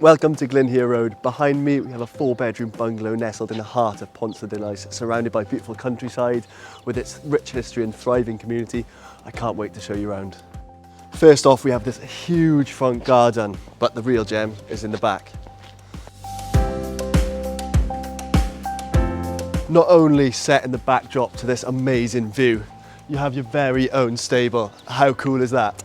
Welcome to Glynhir Road. Behind me we have a 4-bedroom bungalow nestled in the heart of Pontarddulais, surrounded by beautiful countryside with its rich history and thriving community. I can't wait to show you around. First off, we have this huge front garden, but the real gem is in the back. Not only set in the backdrop to this amazing view, you have your very own stable. How cool is that?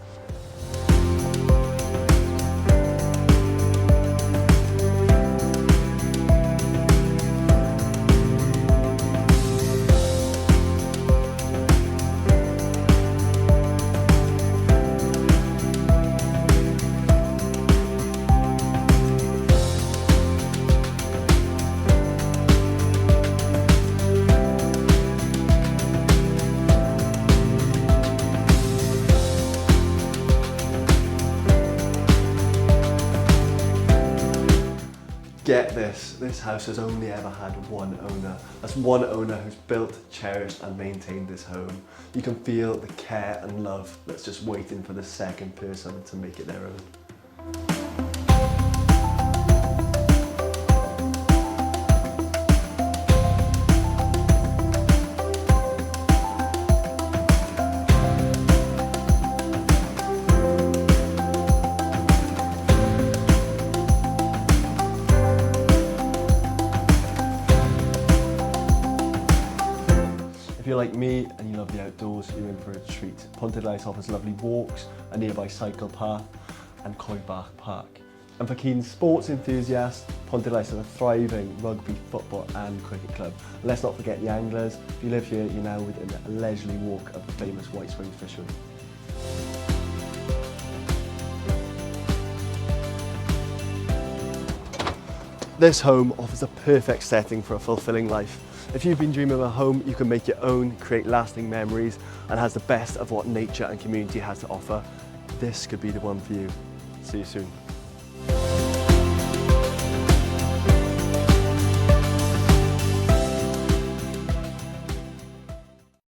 Get this house has only ever had one owner. That's one owner who's built, cherished and maintained this home. You can feel the care and love that's just waiting for the second person to make it their own. If you're like me and you love the outdoors, you're in for a treat. Pontarddulais offers lovely walks, a nearby cycle path and Coibach Park. And for keen sports enthusiasts, Pontarddulais has a thriving rugby, football and cricket club. And let's not forget the anglers. If you live here, you're now within a leisurely walk of the famous white swing fishery. This home offers a perfect setting for a fulfilling life. If you've been dreaming of a home you can make your own, create lasting memories and has the best of what nature and community has to offer, this could be the one for you. See you soon.